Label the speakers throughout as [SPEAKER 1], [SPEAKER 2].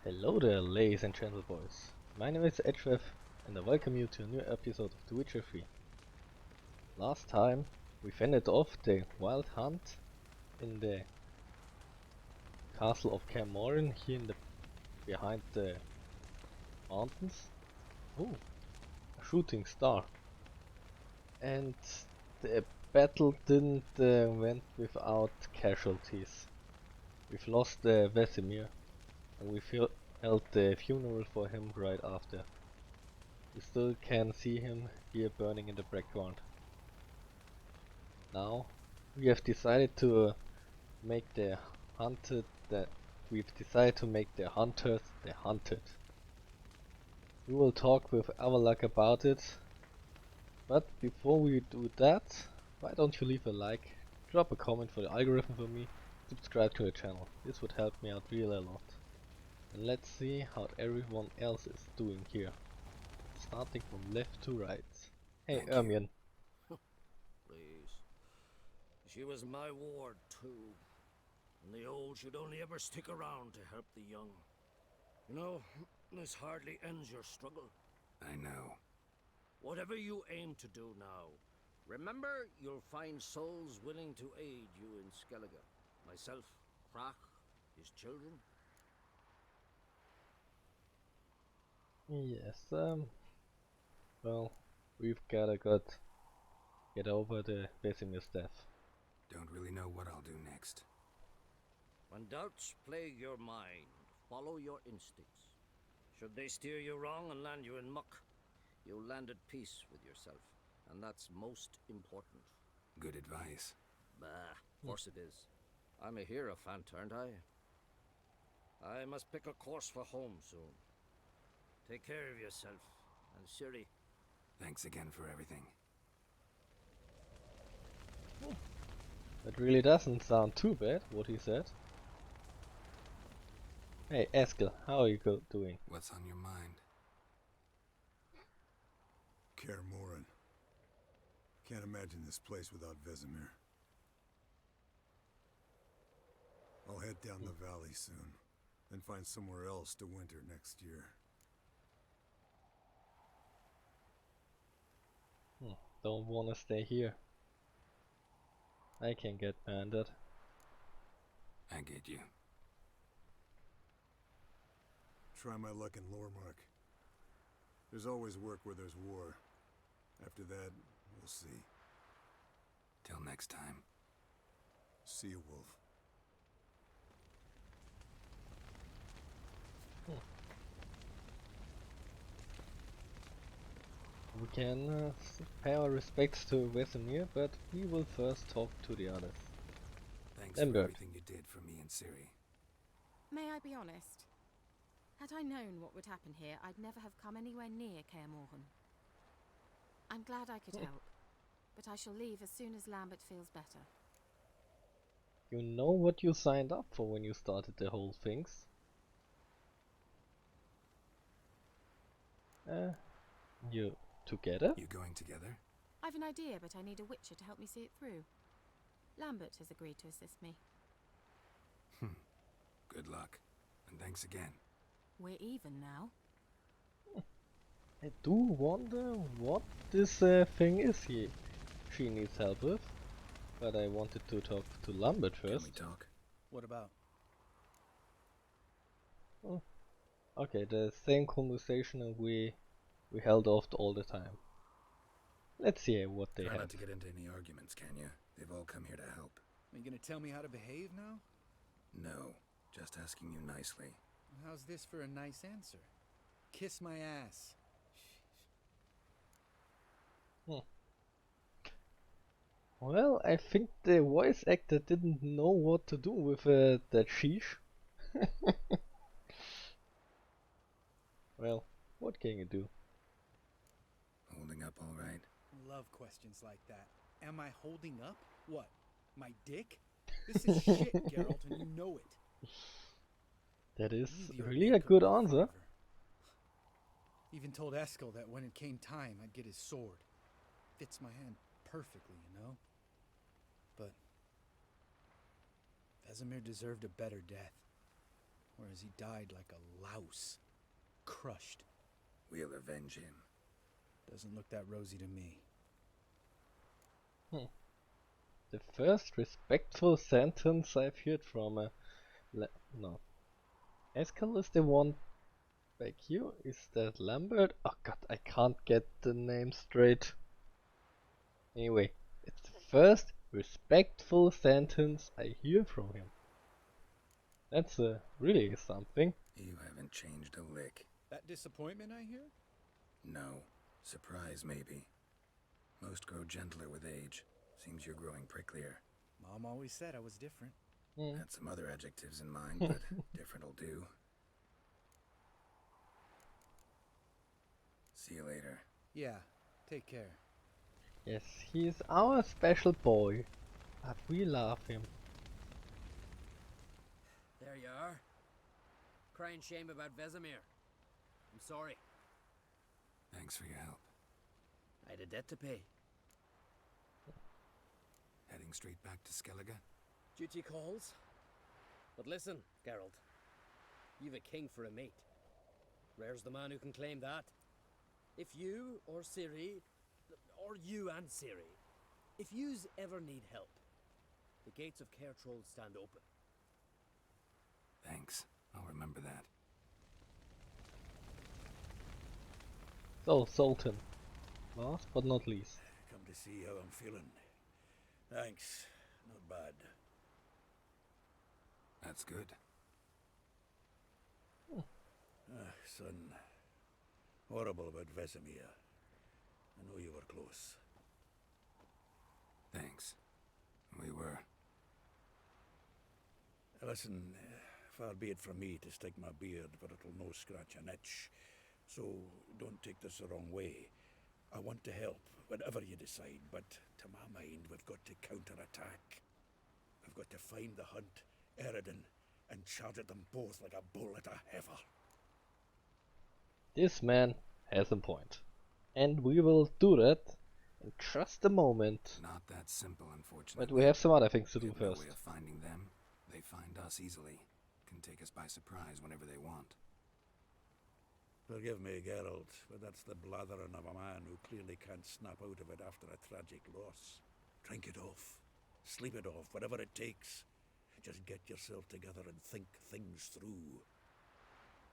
[SPEAKER 1] Hello there, ladies and gentlemen. My name is ep53 and I welcome you to a new episode of the Witcher 3. Last time we fended off the wild hunt in the castle of Kaer here in the behind the mountains. Oh, a shooting star. And the battle didn't went without casualties. We've lost Vesemir and we held the funeral for him right after. You still can see him here burning in the background. Now we have decided to make the hunted the hunters the hunted. We will talk with Avalak about it, but before we do that, why don't you leave a like, drop a comment for the algorithm for me, subscribe to the channel. This would help me out really a lot. And let's see how everyone else is doing here. Starting from left to right. Hey Ermion.
[SPEAKER 2] Please. She was my ward too. And the old should only ever stick around to help the young. You know, this hardly ends your struggle.
[SPEAKER 3] I know.
[SPEAKER 2] Whatever you aim to do now, remember you'll find souls willing to aid you in Skellige. Myself, Frach, his children.
[SPEAKER 1] Yes, well, we've gotta get over the Vesemir's death.
[SPEAKER 3] Don't really know what I'll do next.
[SPEAKER 2] When doubts plague your mind, follow your instincts. Should they steer you wrong and land you in muck, you'll land at peace with yourself, and that's most important.
[SPEAKER 3] Good advice.
[SPEAKER 2] Bah, of course it is. I'm a hierophant, aren't I? I must pick a course for home soon. Take care of yourself, and Ciri.
[SPEAKER 3] Thanks again for everything.
[SPEAKER 1] That really doesn't sound too bad, what he said. Hey Eskel, how are you doing?
[SPEAKER 3] What's on your mind?
[SPEAKER 4] Kaer. Can't imagine this place without Vesemir. I'll head down the valley soon, then find somewhere else to winter next year.
[SPEAKER 1] Don't wanna stay here. I can get banded.
[SPEAKER 3] I get you.
[SPEAKER 4] Try my luck in Lormark. There's always work where there's war. After that, we'll see.
[SPEAKER 3] Till next time.
[SPEAKER 4] See you, Wolf.
[SPEAKER 1] We can pay our respects to Vesemir, but we will first talk to the others.
[SPEAKER 3] Thanks for everything you did for me and Ciri.
[SPEAKER 5] May I be honest? Had I known what would happen here, I'd never have come anywhere near Kaer. I'm glad I could help, but I shall leave as soon as Lambert feels better.
[SPEAKER 1] You know what you signed up for when you started the whole things. You together?
[SPEAKER 3] You going together?
[SPEAKER 5] I've an idea, but I need a Witcher to help me see it through. Lambert has agreed to assist me.
[SPEAKER 3] Good luck, and thanks again.
[SPEAKER 5] We're even now.
[SPEAKER 1] I do wonder what this thing is she needs help with, but I wanted to talk to Lambert first.
[SPEAKER 3] Can we talk?
[SPEAKER 6] What about?
[SPEAKER 1] Oh. Okay, the same conversation we held off all the time. Let's see what they
[SPEAKER 3] Try
[SPEAKER 1] have.
[SPEAKER 3] not to get into any arguments, can you? They've all come here to help.
[SPEAKER 6] Are you gonna tell me how to behave now?
[SPEAKER 3] No, just asking you nicely.
[SPEAKER 6] How's this for a nice answer? Kiss my ass.
[SPEAKER 1] Well, I think the voice actor didn't know what to do with that sheesh. Well, what can you do?
[SPEAKER 3] Holding up all right?
[SPEAKER 6] Love questions like that. Am I holding up? What? My dick? This is shit, Geralt, and you know it.
[SPEAKER 1] That is
[SPEAKER 6] You're
[SPEAKER 1] really a
[SPEAKER 6] anchor
[SPEAKER 1] good
[SPEAKER 6] forever.
[SPEAKER 1] answer.
[SPEAKER 6] Even told Eskel that when it came time, I'd get his sword. Fits my hand perfectly, you know? But Vesemir deserved a better death. Whereas he died like a louse. Crushed.
[SPEAKER 3] We'll avenge him.
[SPEAKER 6] Doesn't look that rosy to me.
[SPEAKER 1] The first respectful sentence I've heard from a... no. Eskel is the one back here. Is that Lambert? Oh god, I can't get the name straight. Anyway, it's the first respectful sentence I hear from him. That's really something.
[SPEAKER 3] You haven't changed a lick.
[SPEAKER 6] That disappointment I hear?
[SPEAKER 3] No. Surprise, maybe. Most grow gentler with age. Seems you're growing pricklier.
[SPEAKER 6] Mom always said I was different.
[SPEAKER 3] Had some other adjectives in mind, but different'll do. See you later.
[SPEAKER 6] Yeah, take care.
[SPEAKER 1] Yes, he's our special boy. But we love him.
[SPEAKER 7] There you are. Crying shame about Vesemir. I'm sorry.
[SPEAKER 3] Thanks for your help.
[SPEAKER 7] I had a debt to pay.
[SPEAKER 3] Heading straight back to Skellige?
[SPEAKER 7] Duty calls. But listen, Geralt. You've a king for a mate. Rare's the man who can claim that. If you or Ciri, or you and Ciri, if yous ever need help, the gates of Cairtroll stand open.
[SPEAKER 3] Thanks. I'll remember that.
[SPEAKER 1] So, Sultan. Last but not least.
[SPEAKER 2] Come to see how I'm feeling. Thanks. Not bad.
[SPEAKER 3] That's good.
[SPEAKER 2] Son. Horrible about Vesemir. I know you were close.
[SPEAKER 3] Thanks. We were.
[SPEAKER 2] Listen, far be it from me to stick my beard, but it'll no scratch an itch. So don't take this the wrong way. I want to help, whatever you decide, but to my mind, we've got to counterattack. We've got to find the hunt, Eredin, and charge at them both like a bull at a heifer.
[SPEAKER 1] This man has a point. And we will do that in just a moment.
[SPEAKER 3] Not that simple, unfortunately.
[SPEAKER 1] But we have some other things to
[SPEAKER 3] We
[SPEAKER 1] do
[SPEAKER 3] have no
[SPEAKER 1] first.
[SPEAKER 3] way of finding them. They find us easily. Can take us by surprise whenever they want.
[SPEAKER 2] Forgive me, Geralt, but that's the blathering of a man who clearly can't snap out of it after a tragic loss. Drink it off. Sleep it off, whatever it takes. Just get yourself together and think things through.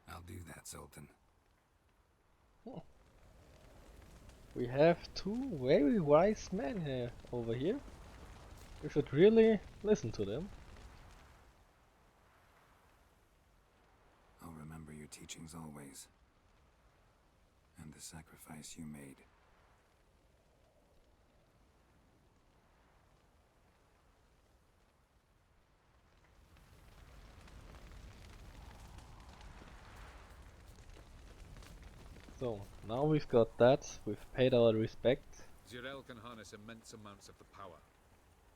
[SPEAKER 3] I'll do that, Sultan.
[SPEAKER 1] We have two very wise men here over here. We should really listen to them.
[SPEAKER 3] I'll remember your teachings always. And the sacrifice you made.
[SPEAKER 1] So, now we've got that, we've paid our respect.
[SPEAKER 8] Zirel can harness immense amounts of the power.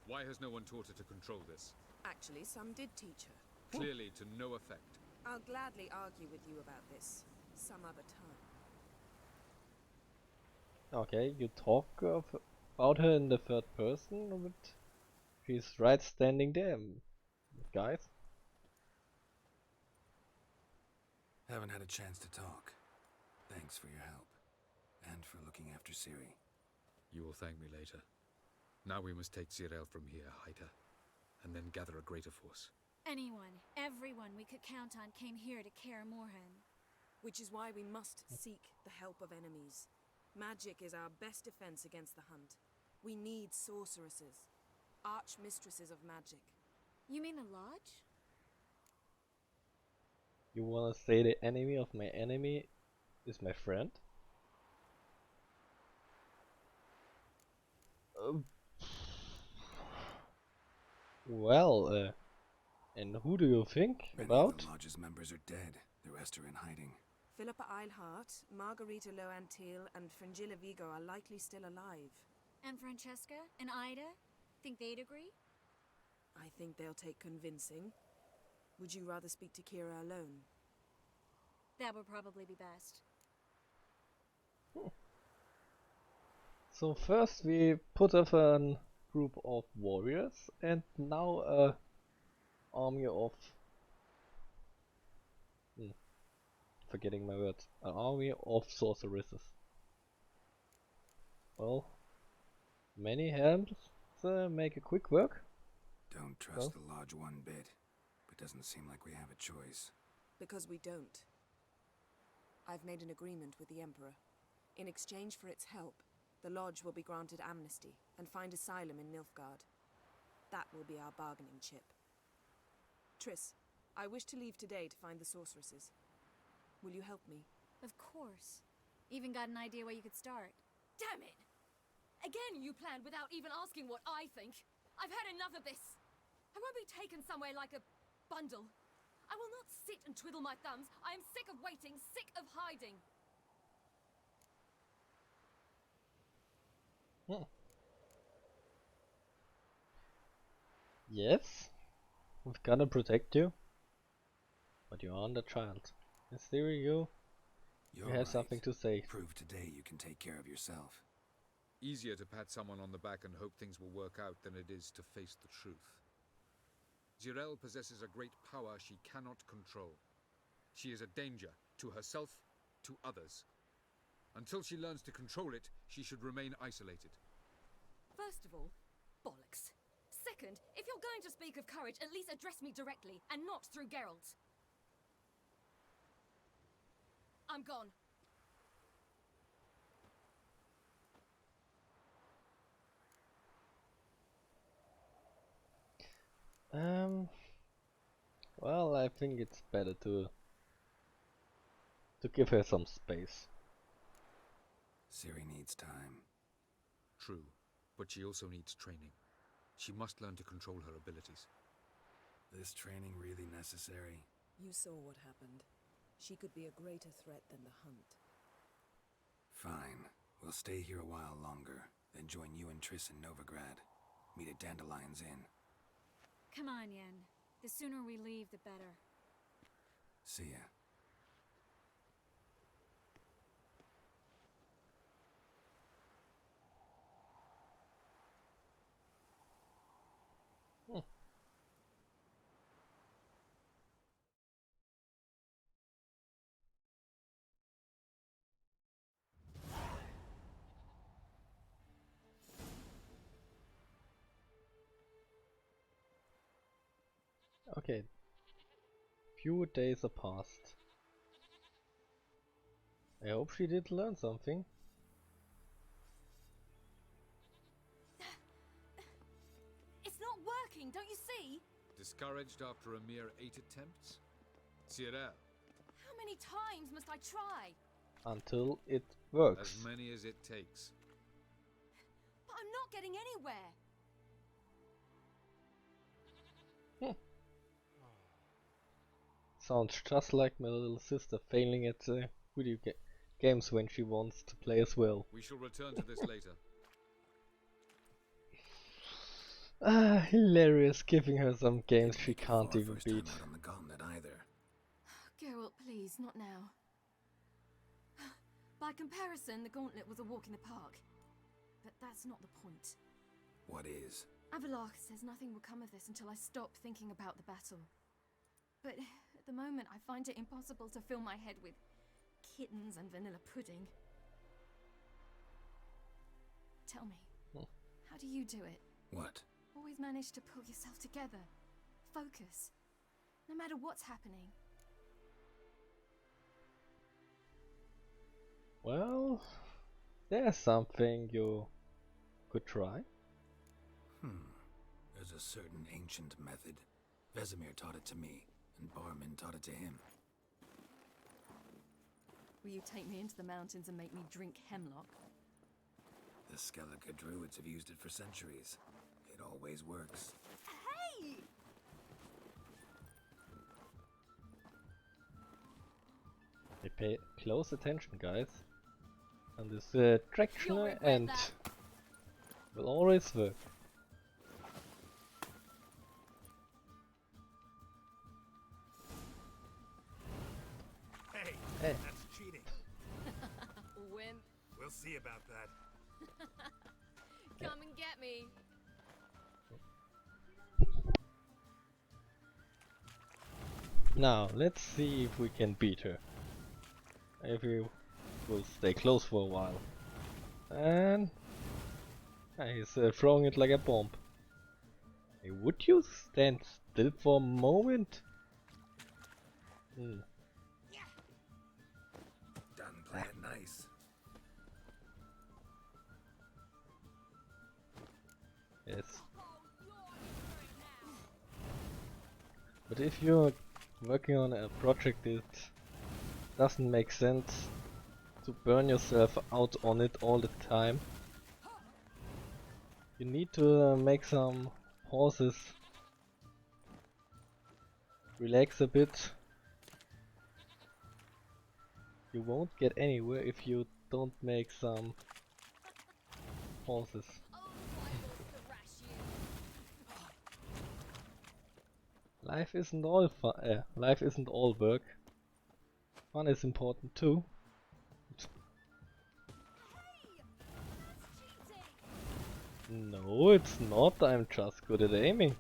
[SPEAKER 8] Why has no one taught her to control this?
[SPEAKER 9] Actually, some did teach her.
[SPEAKER 8] Clearly to no effect.
[SPEAKER 9] I'll gladly argue with you about this some other time.
[SPEAKER 1] Okay, you talk about her in the third person, but she's right standing there, guys.
[SPEAKER 3] Haven't had a chance to talk. Thanks for your help. And for looking after Ciri.
[SPEAKER 8] You will thank me later. Now we must take Zirel from here, hide her, and then gather a greater force.
[SPEAKER 10] Anyone, everyone we could count on came here to Kaer Morhen.
[SPEAKER 9] Which is why we must seek the help of enemies. Magic is our best defense against the hunt. We need sorceresses, archmistresses of magic.
[SPEAKER 10] You mean the Lodge?
[SPEAKER 1] You wanna say the enemy of my enemy is my friend? Well, and who do you think
[SPEAKER 3] Many
[SPEAKER 1] about?
[SPEAKER 3] of the Lodge's members are dead. The rest are in hiding.
[SPEAKER 9] Philippa Eilhart, Margarita Loantil, and Fringilla Vigo are likely still alive.
[SPEAKER 10] And Francesca and Ida? Think they'd agree?
[SPEAKER 9] I think they'll take convincing. Would you rather speak to Kira alone?
[SPEAKER 10] That would probably be best.
[SPEAKER 1] So first we put up a group of warriors and now a army of Forgetting my words. An army of sorceresses. Well, many helms make a quick work.
[SPEAKER 3] Don't trust
[SPEAKER 1] Well.
[SPEAKER 3] the Lodge one bit, but doesn't seem like we have a choice.
[SPEAKER 9] Because we don't. I've made an agreement with the Emperor. In exchange for its help, the Lodge will be granted amnesty and find asylum in Nilfgaard. That will be our bargaining chip. Triss, I wish to leave today to find the sorceresses. Will you help me?
[SPEAKER 10] Of course. Even got an idea where you could start.
[SPEAKER 11] Damn it! Again you planned without even asking what I think. I've had enough of this. I won't be taken somewhere like a bundle. I will not sit and twiddle my thumbs. I am sick of waiting, sick of hiding.
[SPEAKER 1] Yes, we're gonna protect you, but you're under child. In theory, you
[SPEAKER 3] You're
[SPEAKER 1] have something to say.
[SPEAKER 3] Prove today you can take care of yourself.
[SPEAKER 8] Easier to pat someone on the back and hope things will work out than it is to face the truth. Ciri possesses a great power she cannot control. She is a danger to herself, to others. Until she learns to control it, she should remain isolated.
[SPEAKER 11] First of all, bollocks. Second, if you're going to speak of courage, at least address me directly, and not through Geralt. I'm gone.
[SPEAKER 1] Well, I think it's better to give her some space.
[SPEAKER 3] Ciri needs time.
[SPEAKER 8] True, but she also needs training. She must learn to control her abilities.
[SPEAKER 3] This training really necessary?
[SPEAKER 9] You saw what happened. She could be a greater threat than the Hunt.
[SPEAKER 3] Fine. We'll stay here a while longer, then join you and Triss in Novigrad. Meet at Dandelion's Inn.
[SPEAKER 10] Come on, Yen. The sooner we leave, the better.
[SPEAKER 3] See ya.
[SPEAKER 1] Okay. Few days have passed. I hope she did learn something.
[SPEAKER 11] It's not working, don't you see?
[SPEAKER 8] Discouraged after a mere 8 attempts? Ciri,
[SPEAKER 11] How many times must I try?
[SPEAKER 1] Until it works.
[SPEAKER 8] as many as it takes.
[SPEAKER 11] But I'm not getting anywhere.
[SPEAKER 1] Sounds just like my little sister failing at video games when she wants to play as well.
[SPEAKER 8] We shall return to this later.
[SPEAKER 1] Ah, hilarious, giving her some games she
[SPEAKER 3] Didn't make it
[SPEAKER 1] can't
[SPEAKER 3] far
[SPEAKER 1] even
[SPEAKER 3] first time
[SPEAKER 1] beat.
[SPEAKER 3] out on the gauntlet either.
[SPEAKER 11] Geralt, please, not now. By comparison, the gauntlet was a walk in the park. But that's not the point.
[SPEAKER 3] What is?
[SPEAKER 11] Avalach says nothing will come of this until I stop thinking about the battle. But at the moment, I find it impossible to fill my head with kittens and vanilla pudding. Tell me, how do you do it?
[SPEAKER 3] What?
[SPEAKER 11] Always manage to pull yourself together. Focus. No matter what's happening.
[SPEAKER 1] Well, there's something you could try.
[SPEAKER 3] There's a certain ancient method. Vesemir taught it to me, and Barman taught it to him.
[SPEAKER 11] Will you take me into the mountains and make me drink hemlock?
[SPEAKER 3] The Skellige druids have used it for centuries. It always works.
[SPEAKER 11] Hey!
[SPEAKER 1] They pay close attention, guys. And this traction and will always work.
[SPEAKER 4] Hey,
[SPEAKER 1] Hey.
[SPEAKER 4] that's cheating.
[SPEAKER 11] Wimp,
[SPEAKER 4] We'll see about that.
[SPEAKER 11] come and get me.
[SPEAKER 1] Now, let's see if we can beat her. If we will stay close for a while. And he's throwing it like a bomb. Hey, would you stand still for a moment?
[SPEAKER 3] Done playing nice.
[SPEAKER 1] Yes. But if you're working on a project, it doesn't make sense to burn yourself out on it all the time. You need to make some pauses, relax a bit. You won't get anywhere if you don't make some pauses. Life isn't all fun. Life isn't all work. Fun is important too. No, it's not. I'm just good at aiming.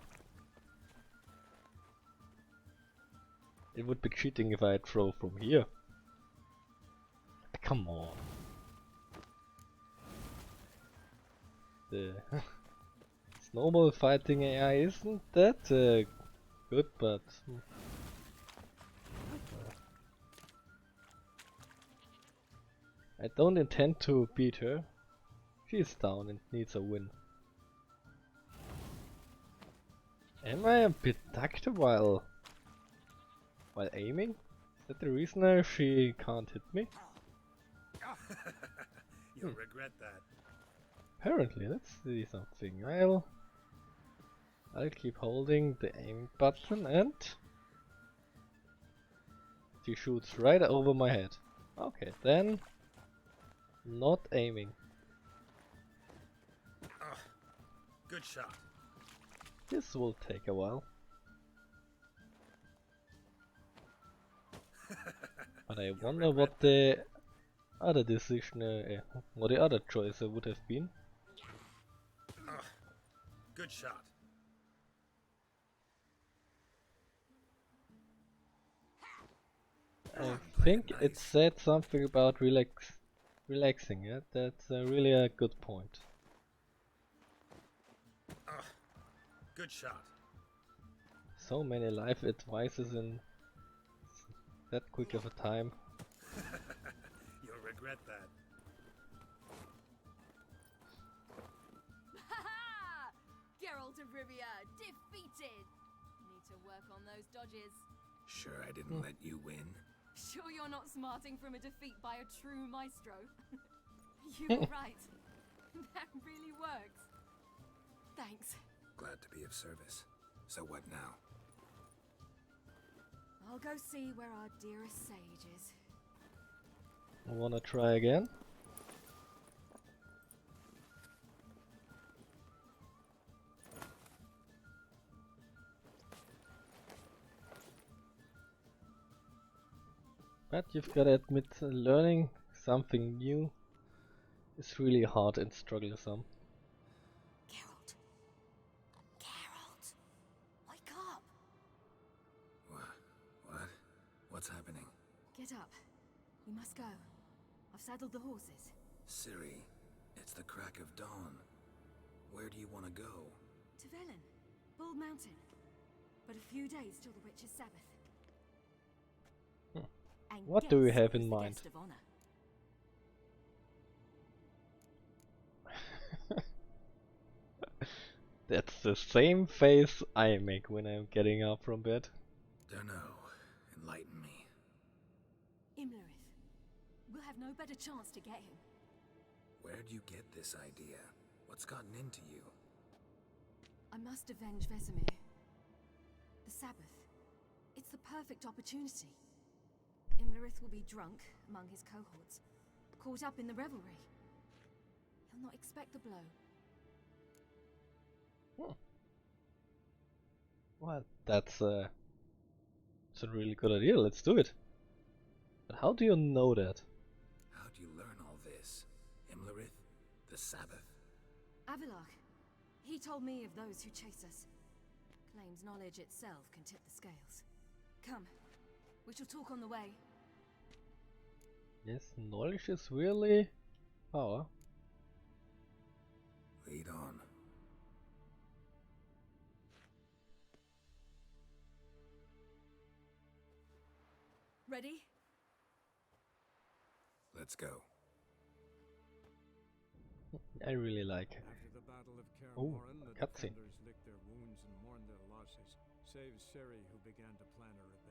[SPEAKER 1] It would be cheating if I throw from here. Come on. The snowball fighting AI isn't that good, but I don't intend to beat her. She's down and needs a win. Am I a bit ducked while aiming? Is that the reason she can't hit me?
[SPEAKER 4] You'll regret that.
[SPEAKER 1] Apparently, let's see something. I'll keep holding the aim button and she shoots right over my head. Okay, then not aiming.
[SPEAKER 4] Good shot.
[SPEAKER 1] This will take a while. But I wonder what the other decision, what the other choice would have been.
[SPEAKER 4] Good shot.
[SPEAKER 1] I think it said something about relaxing. Yeah, that's really a good point.
[SPEAKER 4] Good shot.
[SPEAKER 1] So many life advices in that quick of a time.
[SPEAKER 4] You'll regret that.
[SPEAKER 11] Ha! Geralt of Rivia defeated. Need to work on those dodges.
[SPEAKER 3] Sure I didn't let you win?
[SPEAKER 11] Sure you're not smarting from a defeat by a true maestro? You were right. That really works. Thanks.
[SPEAKER 3] Glad to be of service. So what now?
[SPEAKER 11] I'll go see where our dearest sage is.
[SPEAKER 1] I wanna try again. But you've gotta admit, learning something new is really hard and troublesome.
[SPEAKER 11] Geralt. Geralt. Wake up.
[SPEAKER 3] What? What's happening?
[SPEAKER 11] Get up. We must go. I've saddled the horses.
[SPEAKER 3] Ciri, it's the crack of dawn. Where do you want to go?
[SPEAKER 11] To Velen. Bald Mountain. But a few days till the Witcher's Sabbath. And
[SPEAKER 1] What do you
[SPEAKER 11] guess
[SPEAKER 1] have
[SPEAKER 11] who's
[SPEAKER 1] in
[SPEAKER 11] the
[SPEAKER 1] mind?
[SPEAKER 11] guest of honor?
[SPEAKER 1] That's the same face I make when I'm getting up from bed.
[SPEAKER 3] Dunno. Enlighten me.
[SPEAKER 11] Imlerith. We'll have no better chance to get him.
[SPEAKER 3] Where'd you get this idea? What's gotten into you?
[SPEAKER 11] I must avenge Vesemir. The Sabbath. It's the perfect opportunity. Imlerith will be drunk among his cohorts, caught up in the revelry. He'll not expect the blow.
[SPEAKER 1] Well, that's a really good idea. Let's do it. But how do you know that?
[SPEAKER 3] How'd you learn all this? Imlerith? The Sabbath?
[SPEAKER 11] Avilarch. He told me of those who chase us. Claims knowledge itself can tip the scales. Come, We shall talk on the way.
[SPEAKER 1] Yes, knowledge is really power.
[SPEAKER 3] Lead on.
[SPEAKER 11] Ready?
[SPEAKER 3] Let's go.
[SPEAKER 1] I really like.
[SPEAKER 4] After the Battle of Kaer
[SPEAKER 1] Oh,
[SPEAKER 4] Morhen, the
[SPEAKER 1] cutscene.
[SPEAKER 4] defenders licked their wounds and mourned their losses, save Ciri, who began to plan her revenge.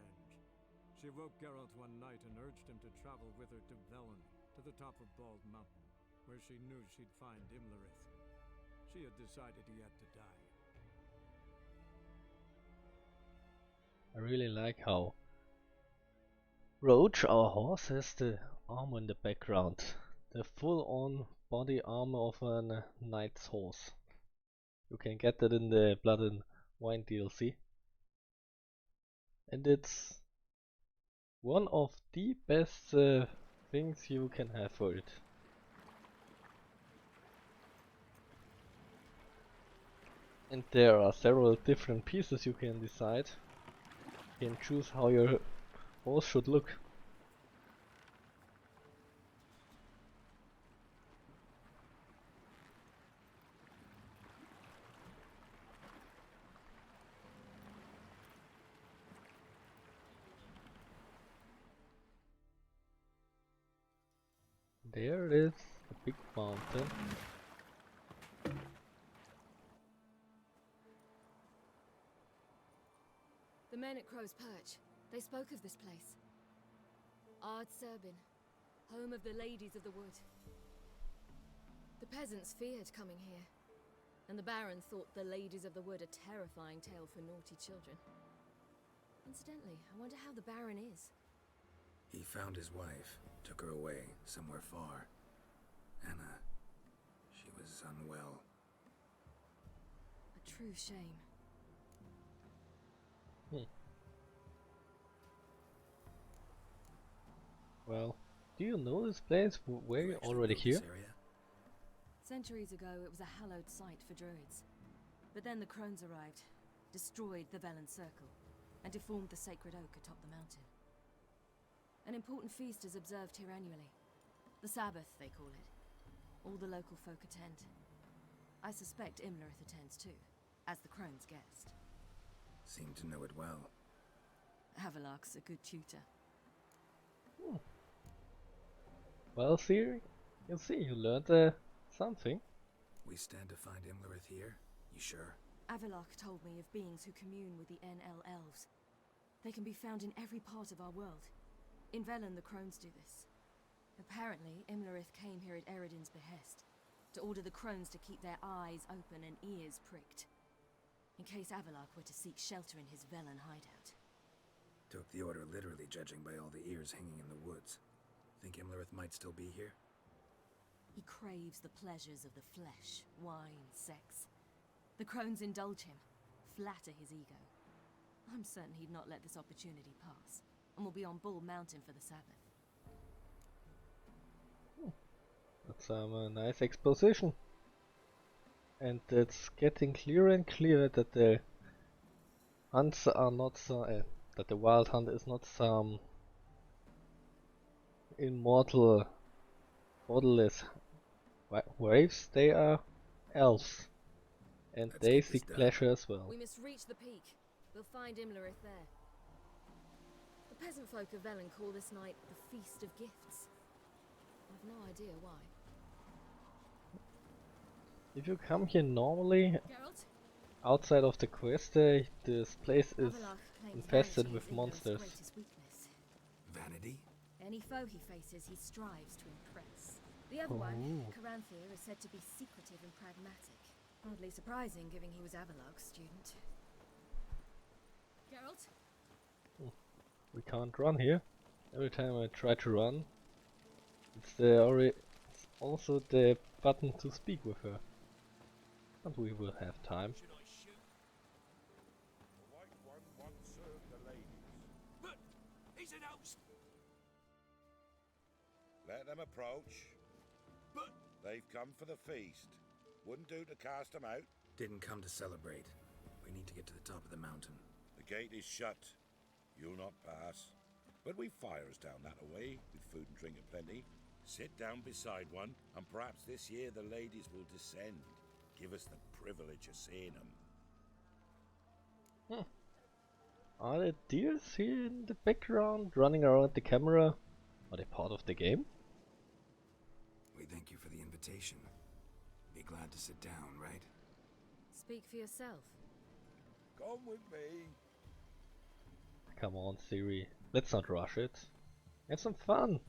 [SPEAKER 4] She woke Geralt one night and urged him to travel with her to Velen, to the top of Bald Mountain, where she knew she'd find Imlerith. She had decided he had to die.
[SPEAKER 1] I really like how Roach, our horse, has the armor in the background. The full-on body armor of a knight's horse. You can get that in the Blood and Wine DLC. And it's one of the best things you can have for it. And there are several different pieces you can decide. You can choose how your horse should look. There is a big mountain.
[SPEAKER 11] The men at Crow's Perch, they spoke of this place. Ard Serbin, home of the ladies of the wood. The peasants feared coming here, and the Baron thought the ladies of the wood a terrifying tale for naughty children. Incidentally, I wonder how the Baron is.
[SPEAKER 3] He found his wife, took her away, somewhere far. Anna, she was unwell.
[SPEAKER 11] A true shame.
[SPEAKER 1] Well, do you know this place? Were you already here?
[SPEAKER 11] Centuries ago, it was a hallowed site for druids. But then the crones arrived, destroyed the Velen Circle, and deformed the sacred oak atop the mountain. An important feast is observed here annually. The Sabbath, they call it. All the local folk attend. I suspect Imlerith attends too, as the crone's guest.
[SPEAKER 3] Seem to know it well.
[SPEAKER 11] Havelark's a good tutor.
[SPEAKER 1] Well, Ciri, you see, you learned something.
[SPEAKER 3] We stand to find Imlerith here? You sure?
[SPEAKER 11] Avilark told me of beings who commune with the NL elves. They can be found in every part of our world. In Velen, the crones do this. Apparently, Imlerith came here at Eredin's behest, to order the crones to keep their eyes open and ears pricked, in case Avilark were to seek shelter in his Velen hideout.
[SPEAKER 3] Took the order literally, judging by all the ears hanging in the woods. Think Imlerith might still be here?
[SPEAKER 11] He craves the pleasures of the flesh, wine, sex. The crones indulge him, flatter his ego. I'm certain he'd not let this opportunity pass, and will be on Bull Mountain for the Sabbath.
[SPEAKER 1] That's a nice exposition. And it's getting clearer and clearer that the hunts are not that the wild hunt is not some immortal, borderless waves. They are elves, and they seek pleasure as well.
[SPEAKER 11] We must reach the peak. We'll find Imlerith there. The peasant folk of Velen call this night the Feast of Gifts. I've no idea why.
[SPEAKER 1] If you come here normally,
[SPEAKER 11] Geralt?
[SPEAKER 1] outside of the quest, this place is infested with monsters.
[SPEAKER 3] Vanity?
[SPEAKER 11] Any foe he faces, he strives to impress. The other one, Caranthir, is said to be secretive and pragmatic. Hardly surprising, given he was Avilark's student. Geralt?
[SPEAKER 1] We can't run here. Every time I try to run, it's also the button to speak with her. But we will have time.
[SPEAKER 12] Should I shoot? The white one once served the ladies.
[SPEAKER 2] But he's an host.
[SPEAKER 12] Let them approach.
[SPEAKER 2] But
[SPEAKER 12] They've come for the feast. Wouldn't do to cast them out.
[SPEAKER 3] Didn't come to celebrate. We need to get to the top of the mountain.
[SPEAKER 12] The gate is shut. You'll not pass. But we've fires down that away, with food and drink aplenty. Sit down beside one, and perhaps this year the ladies will descend. Give us the privilege of seeing them.
[SPEAKER 1] Are there deers here in the background, running around the camera? Are they part of the game?
[SPEAKER 3] We thank you for the invitation. Be glad to sit down, right?
[SPEAKER 11] Speak for yourself.
[SPEAKER 12] Come with me.
[SPEAKER 1] Come on, Ciri. Let's not rush it. Have some fun.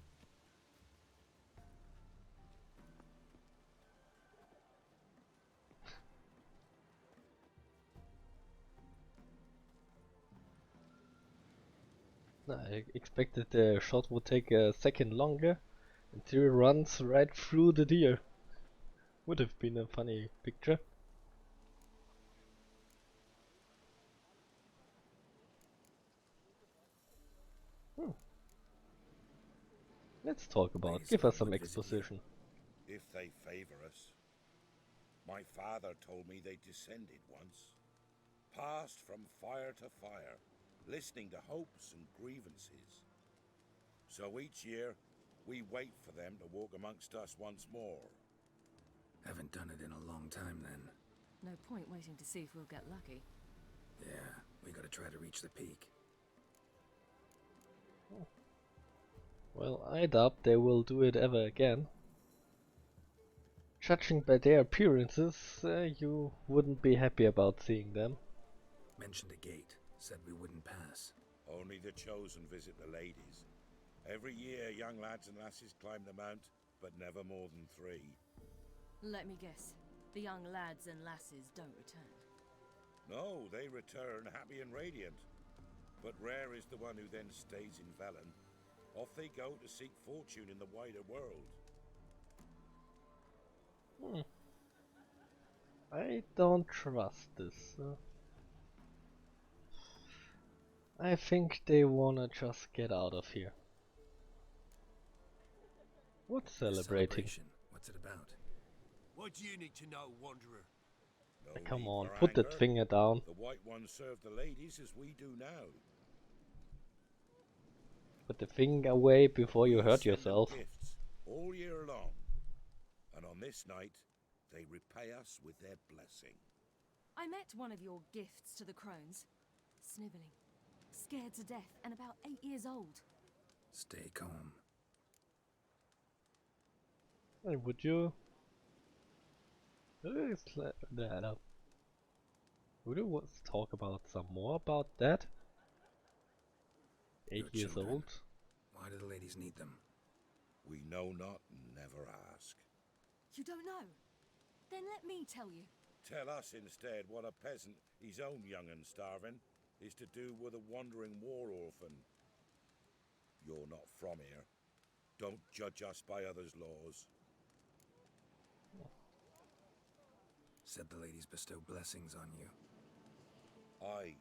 [SPEAKER 1] I expected the shot would take a second longer, and Ciri runs right through the deer. Would have been a funny picture. Let's talk about. Give us some exposition.
[SPEAKER 12] If they favor us. My father told me they descended once. Passed from fire to fire, listening to hopes and grievances. So each year, we wait for them to walk amongst us once more.
[SPEAKER 3] Haven't done it in a long time then.
[SPEAKER 11] No point waiting to see if we'll get lucky.
[SPEAKER 3] Yeah, we gotta try to reach the peak.
[SPEAKER 1] Well, I doubt they will do it ever again. Judging by their appearances, you wouldn't be happy about seeing them.
[SPEAKER 3] Mentioned a gate, said we wouldn't pass.
[SPEAKER 12] Only the chosen visit the ladies. Every year, young lads and lasses climb the mount, but never more than 3.
[SPEAKER 11] Let me guess. The young lads and lasses don't return.
[SPEAKER 12] No, they return happy and radiant. But rare is the one who then stays in Velen. Off they go to seek fortune in the wider world.
[SPEAKER 1] I don't trust this. I think they wanna just get out of here. What's celebrating?
[SPEAKER 3] What's it about?
[SPEAKER 2] What do you need to know, Wanderer?
[SPEAKER 12] No
[SPEAKER 1] Come
[SPEAKER 12] need
[SPEAKER 1] on,
[SPEAKER 12] for
[SPEAKER 1] put that
[SPEAKER 12] anger.
[SPEAKER 1] finger down.
[SPEAKER 12] The white ones serve the ladies as we do now.
[SPEAKER 1] Put the finger away before you
[SPEAKER 12] We
[SPEAKER 1] hurt
[SPEAKER 12] send them
[SPEAKER 1] yourself.
[SPEAKER 12] Gifts all year long. And on this night, they repay us with their blessing.
[SPEAKER 11] I met one of your gifts to the crones. Snivelling. Scared to death and about 8 years old.
[SPEAKER 3] Stay calm.
[SPEAKER 1] Would you? Would you want to talk about some more about that? 8
[SPEAKER 3] Your
[SPEAKER 1] years
[SPEAKER 3] children.
[SPEAKER 1] old?
[SPEAKER 3] Why do the ladies need them?
[SPEAKER 12] We know not and never ask.
[SPEAKER 11] You don't know? Then let me tell you.
[SPEAKER 12] Tell us instead what a peasant, his own young and starving, is to do with a wandering war orphan. You're not from here. Don't judge us by others' laws.
[SPEAKER 3] Said the ladies bestow blessings on you.
[SPEAKER 12] Aye,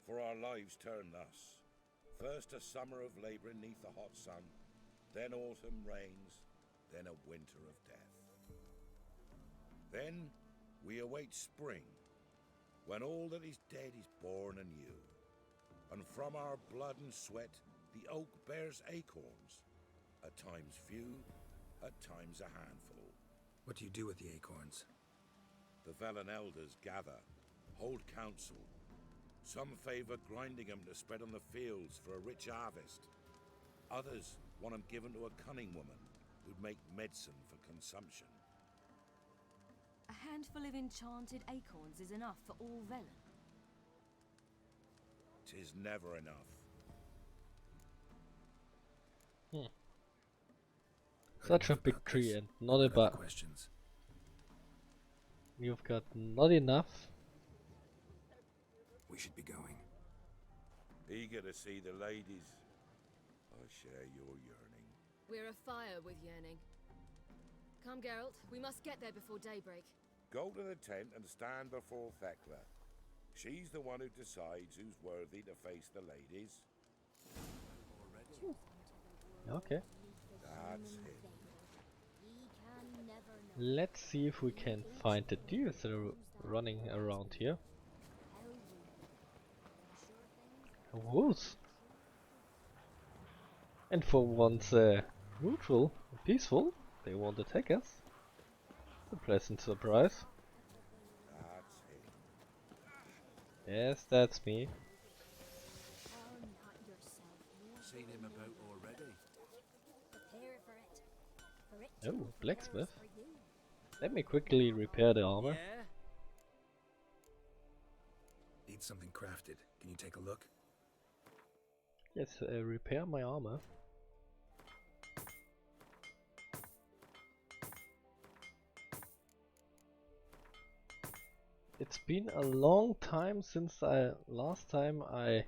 [SPEAKER 12] for our lives turn thus. First a summer of labouring neath the hot sun, then autumn rains, then a winter of death. Then we await spring, when all that is dead is born anew. And from our blood and sweat the oak bears acorns, at times few, at times a handful.
[SPEAKER 3] What do you do with the acorns?
[SPEAKER 12] The Velen elders gather, hold council. Some favour grinding them to spread on the fields for a rich harvest. Others want them given to a cunning woman who'd make medicine for consumption.
[SPEAKER 11] A handful of enchanted acorns is enough for all Velen.
[SPEAKER 12] 'Tis never enough.
[SPEAKER 1] Such a big tree and not about.
[SPEAKER 3] Questions.
[SPEAKER 1] You've got not enough.
[SPEAKER 3] We should be going.
[SPEAKER 12] Eager to see the ladies. I share your yearning.
[SPEAKER 11] We're afire with yearning. Come, Geralt. We must get there before daybreak.
[SPEAKER 12] Go to the tent and stand before Thekla. She's the one who decides who's worthy to face the ladies.
[SPEAKER 1] Okay.
[SPEAKER 12] That's him.
[SPEAKER 1] Let's see if we can find the deers that are running around here. Wolves. And for once neutral and peaceful, they won't attack us. It's a pleasant surprise.
[SPEAKER 12] That's him.
[SPEAKER 1] Yes, that's me.
[SPEAKER 3] Seen him about already?
[SPEAKER 10] Prepare for it. For it
[SPEAKER 1] Oh,
[SPEAKER 10] too
[SPEAKER 1] blacksmith.
[SPEAKER 10] prepares for you.
[SPEAKER 1] Let me quickly repair the armor.
[SPEAKER 7] Yeah?
[SPEAKER 3] Need something crafted. Can you take a look?
[SPEAKER 1] Yes, repair my armor. It's been a long time since last time I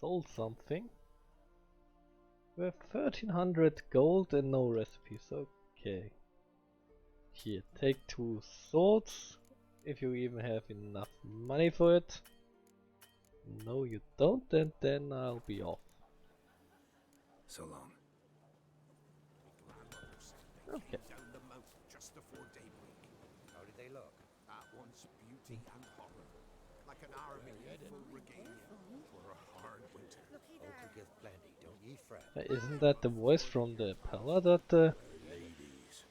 [SPEAKER 1] sold something. We have 1300 gold and no recipes. Okay. Here, take 2 swords. If you even have enough money for it. No, you don't, and then I'll be off.
[SPEAKER 3] So long.
[SPEAKER 1] Okay.
[SPEAKER 12] Down the mountain just before daybreak.
[SPEAKER 2] How did they look?
[SPEAKER 12] At once beauty and horror. Like an army in full regalia. For a hard winter.
[SPEAKER 2] Uncle give plenty, don't ye fret.
[SPEAKER 1] Isn't that the voice from the Pella that
[SPEAKER 12] Ladies.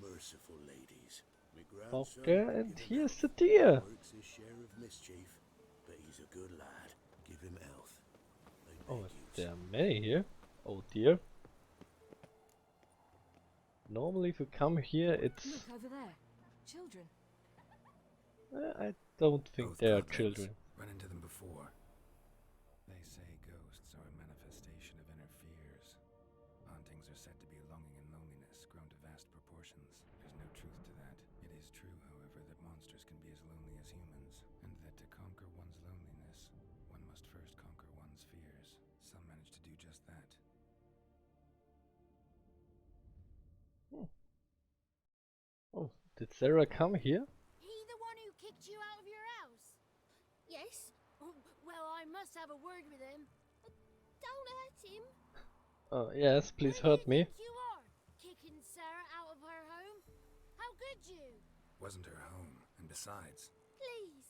[SPEAKER 12] Merciful ladies. My
[SPEAKER 1] okay, and here's the deer.
[SPEAKER 12] Works his share of mischief, but he's a good lad. Give him health.
[SPEAKER 1] Oh, there are many here. Oh dear. Normally if you come here it's...
[SPEAKER 9] Look over there. Children.
[SPEAKER 1] I don't think
[SPEAKER 3] Both
[SPEAKER 1] they are
[SPEAKER 3] godlings.
[SPEAKER 1] children.
[SPEAKER 3] Run into them before. They say ghosts are a manifestation of inner fears. Hauntings are said to be longing and loneliness grown to vast proportions. There's no truth to that. It is true, however, that monsters can be as lonely as humans, and that to conquer one's loneliness, one must first conquer one's fears. Some manage to do just that.
[SPEAKER 1] Oh, did Sarah come here?
[SPEAKER 10] He the one who kicked you out of your house? Yes. Oh, well, I must have a word with him. Don't hurt him.
[SPEAKER 1] Oh yes, please
[SPEAKER 10] Who do
[SPEAKER 1] hurt
[SPEAKER 10] you
[SPEAKER 1] me.
[SPEAKER 10] think you are, kicking Sarah out of her home? How could you?
[SPEAKER 3] Wasn't her home, and besides,
[SPEAKER 10] Please.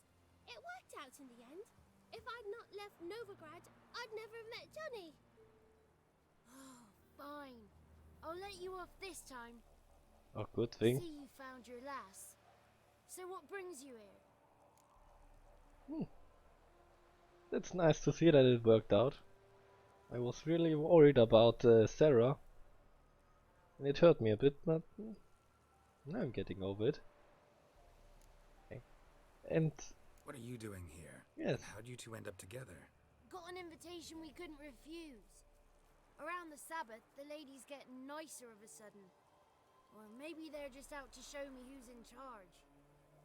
[SPEAKER 10] It worked out in the end. If I'd not left Novigrad, I'd never have met Johnny. Oh, fine. I'll let you off this time.
[SPEAKER 1] Oh, good thing.
[SPEAKER 10] See you found your lass. So what brings you here?
[SPEAKER 1] It's nice to see that it worked out. I was really worried about Sarah. And it hurt me a bit, but now I'm getting over it. Okay. And
[SPEAKER 3] what are you doing here?
[SPEAKER 1] yes,
[SPEAKER 3] And how'd you two end up together?
[SPEAKER 10] Got an invitation we couldn't refuse. Around the Sabbath, the ladies get nicer of a sudden. Or maybe they're just out to show me who's in charge.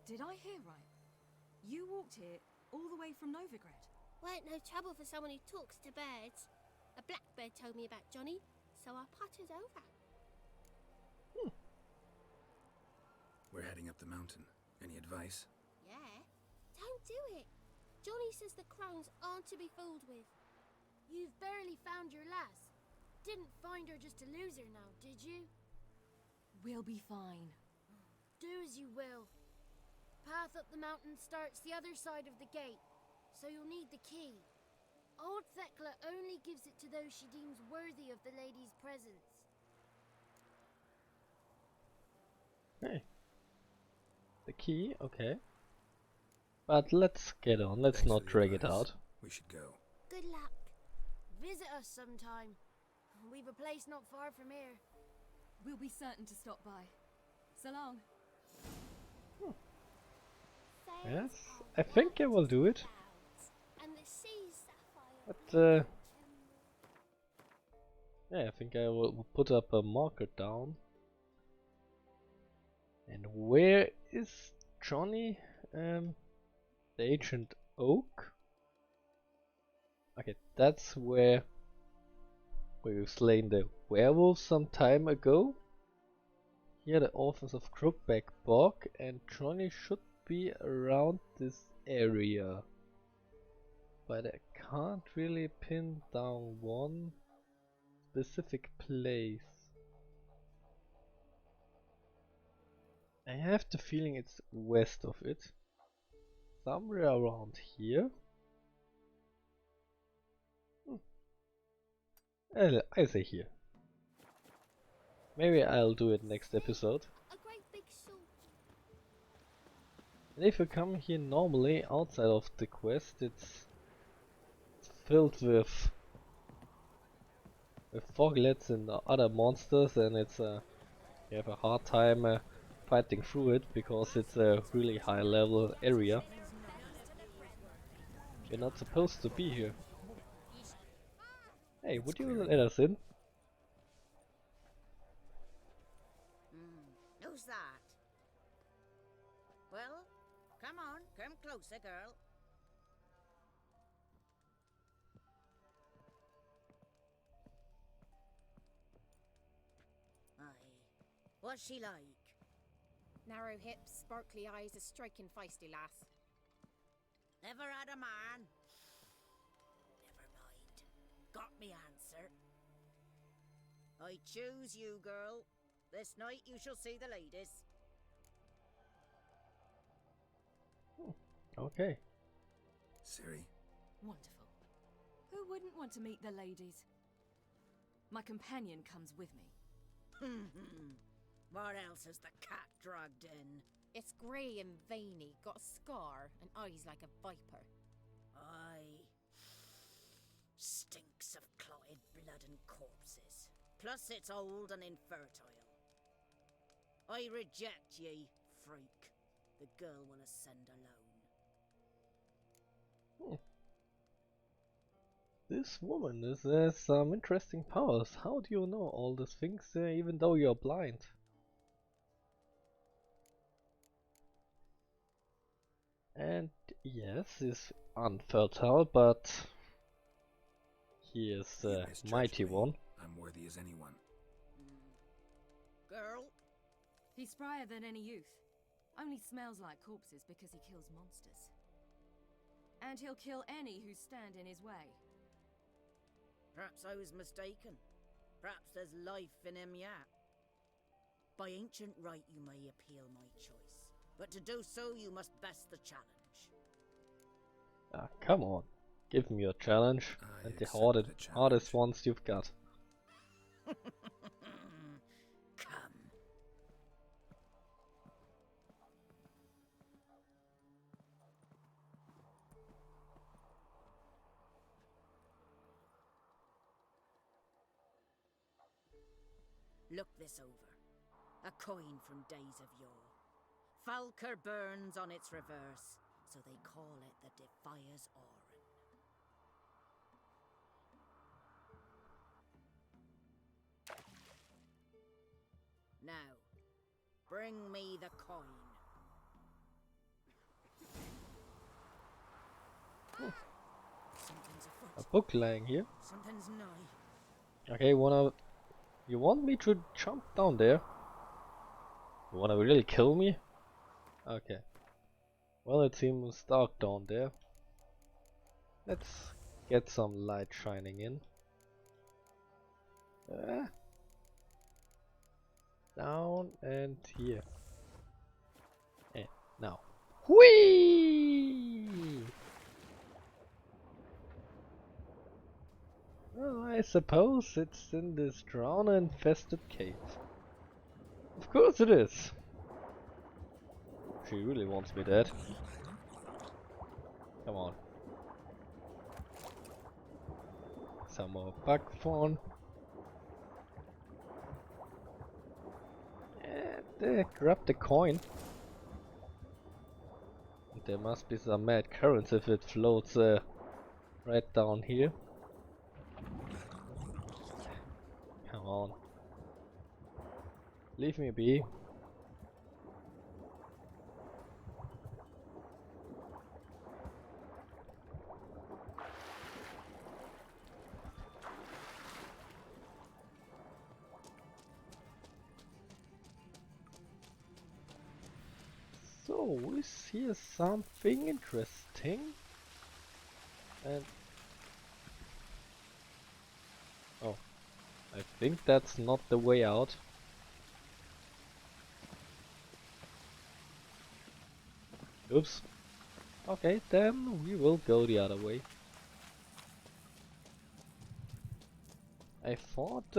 [SPEAKER 9] Did I hear right? You walked here all the way from Novigrad?
[SPEAKER 10] Weren't no trouble for someone who talks to birds. A blackbird told me about Johnny, so I pottered over.
[SPEAKER 3] We're heading up the mountain. Any advice?
[SPEAKER 10] Yeah? Don't do it. Johnny says the crones aren't to be fooled with. You've barely found your lass. Didn't find her just to lose her now, did you?
[SPEAKER 9] We'll be fine.
[SPEAKER 10] Do as you will. Path up the mountain starts the other side of the gate, so you'll need the key. Old Thekla only gives it to those she deems worthy of the lady's presence.
[SPEAKER 1] hey. The key, okay. But let's get on, let's
[SPEAKER 3] Thanks for
[SPEAKER 1] not
[SPEAKER 3] the
[SPEAKER 1] drag it
[SPEAKER 3] advice.
[SPEAKER 1] out.
[SPEAKER 3] We should go.
[SPEAKER 10] Good luck. Visit us sometime. We've a place not far from here.
[SPEAKER 9] We'll be certain to stop by. So long.
[SPEAKER 1] Yes, I think I will do it.
[SPEAKER 10] And the sea's sapphire.
[SPEAKER 1] But yeah, I think I will put up a marker down. And where is Johnny? The ancient oak. Okay, that's where we've slain the werewolf some time ago. Here the orphans of Crookback Bog, and Johnny should be around this area. But I can't really pin down one specific place. I have the feeling it's west of it. Somewhere around here. I say here. Maybe I'll do it next episode.
[SPEAKER 10] A great big sword.
[SPEAKER 1] And if you come here normally outside of the quest, it's filled with foglets and other monsters, and it's you have a hard time fighting through it because it's a really high level area. You're not supposed to be here. Hey, would you let us in?
[SPEAKER 13] Who's that? Well, come on, come closer, girl. Aye. What's she like?
[SPEAKER 5] Narrow hips, sparkly eyes, a striking feisty lass.
[SPEAKER 13] Never had a man. Never mind. Got me answer. I choose you, girl. This night you shall see the ladies.
[SPEAKER 1] Okay.
[SPEAKER 3] Ciri,
[SPEAKER 11] Wonderful. Who wouldn't want to meet the ladies? My companion comes with me.
[SPEAKER 13] What else has the cat dragged in?
[SPEAKER 5] It's grey and veiny, got a scar, and eyes like a viper.
[SPEAKER 13] Aye. Stinks of clotted blood and corpses. Plus it's old and infertile. I reject ye, freak. The girl will ascend alone.
[SPEAKER 1] This woman has some interesting powers. How do you know all these things even though you're blind? And yes, he's unfertile, but he is
[SPEAKER 3] you
[SPEAKER 1] a
[SPEAKER 3] misjudged
[SPEAKER 1] mighty
[SPEAKER 3] me.
[SPEAKER 1] one.
[SPEAKER 3] I'm worthy as anyone.
[SPEAKER 13] Girl?
[SPEAKER 11] He's sprier than any youth. Only smells like corpses because he kills monsters. And he'll kill any who stand in his way.
[SPEAKER 13] Perhaps I was mistaken. Perhaps there's life in him yet. By ancient right you may appeal my choice. But to do so you must best the challenge.
[SPEAKER 1] Ah, come on. Give me your challenge.
[SPEAKER 3] I
[SPEAKER 1] And the
[SPEAKER 3] accept
[SPEAKER 1] hardest,
[SPEAKER 3] the challenge.
[SPEAKER 1] hardest ones you've got.
[SPEAKER 13] Come. Look this over. A coin from days of yore. Falker burns on its reverse, so they call it the Defier's Oran. Now, bring me the coin. Something's afoot.
[SPEAKER 1] A book lying here.
[SPEAKER 13] Something's nigh.
[SPEAKER 1] Okay, you want me to jump down there? You wanna really kill me? Okay. Well, it seems dark down there. Let's get some light shining in. Down and here. And now. Whee! Well, I suppose it's in this drown-infested cave. Of course it is. She really wants me dead. Come on. Some more buckthorn. And grab the coin. There must be some mad currents if it floats right down here. Come on. Leave me be. So, is here something interesting? And oh, I think that's not the way out. Oops. Okay, then we will go the other way. I thought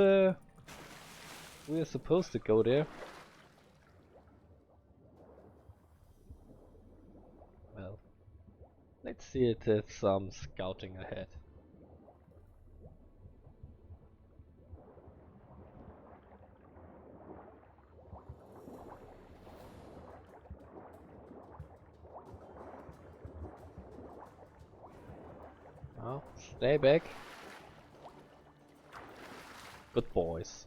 [SPEAKER 1] we're supposed to go there. Well, let's see if there's some scouting ahead. Oh, stay back. Good boys.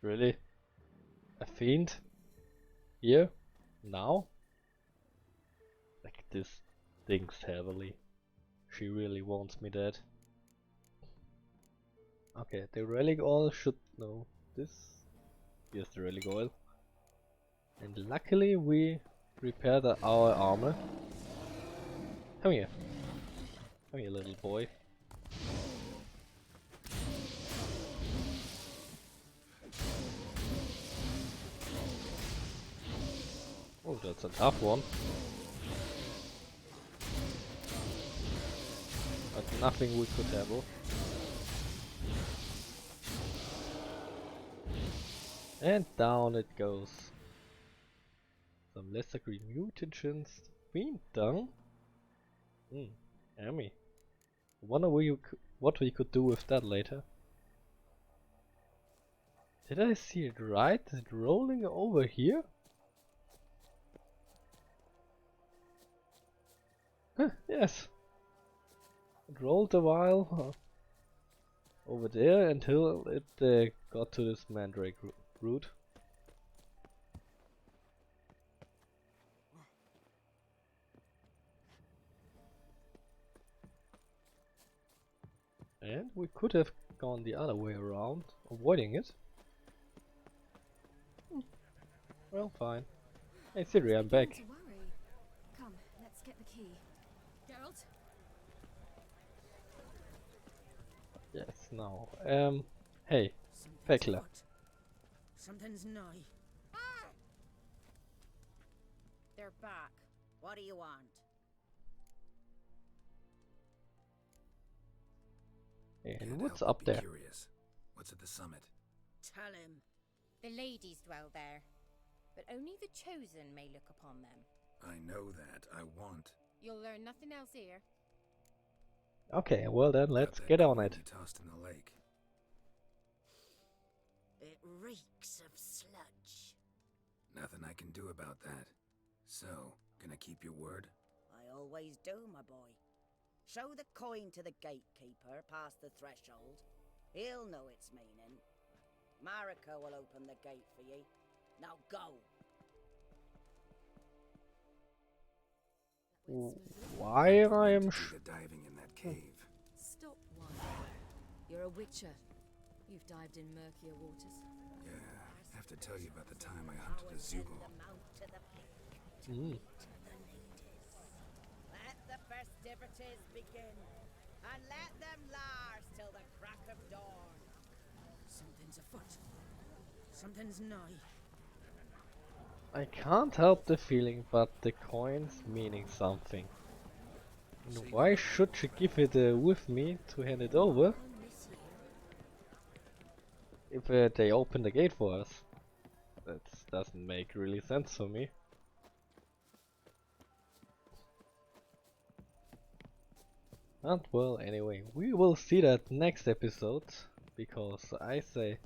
[SPEAKER 1] Really? A fiend? Here? Now? Like this thinks heavily. She really wants me dead. Okay, the relic oil should know this. Here's the relic oil. And luckily we repaired our armor. Come here. Come here, little boy. Oh, that's a tough one. But nothing we could handle. And down it goes. Some lesser green mutagens. Fiend dung? Yummy. Wonder what we could do with that later. Did I see it right? Is it rolling over here? Huh, yes. It rolled a while over there until it got to this mandrake root. And we could have gone the other way around, avoiding it. Well, fine. Hey Ciri, I'm back.
[SPEAKER 11] Come, let's get the key. Geralt?
[SPEAKER 1] Yes, now. Hey, Pekla.
[SPEAKER 13] Something's nigh. They're back. What do you want?
[SPEAKER 1] And what's up there?
[SPEAKER 3] Curious. What's at the summit?
[SPEAKER 13] Tell him.
[SPEAKER 14] The ladies dwell there, but only the chosen may look upon them.
[SPEAKER 3] I know that. I want.
[SPEAKER 14] You'll learn nothing else here.
[SPEAKER 1] Okay, well then, let's get on it.
[SPEAKER 3] Tossed in the lake.
[SPEAKER 13] It reeks of sludge.
[SPEAKER 3] Nothing I can do about that. So, gonna keep your word?
[SPEAKER 13] I always do, my boy. Show the coin to the gatekeeper past the threshold. He'll know its meaning. Marika will open the gate for ye. Now go.
[SPEAKER 1] Why I am
[SPEAKER 3] diving in that cave.
[SPEAKER 11] Stop one. You're a witcher. You've dived in murkier waters.
[SPEAKER 3] Yeah, I have to tell you about the time I hunted a Zugel.
[SPEAKER 13] Let the festivities begin, and let them last till the crack of dawn. Something's afoot. Something's nigh.
[SPEAKER 1] I can't help the feeling, but the coin's meaning something. And why should she give it with me to hand it over? If they open the gate for us. That doesn't make really sense for me. And well, anyway, we will see that next episode, because I say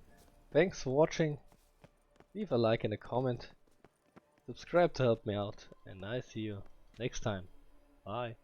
[SPEAKER 1] thanks for watching, leave a like and a comment, subscribe to help me out, and I see you next time. Bye.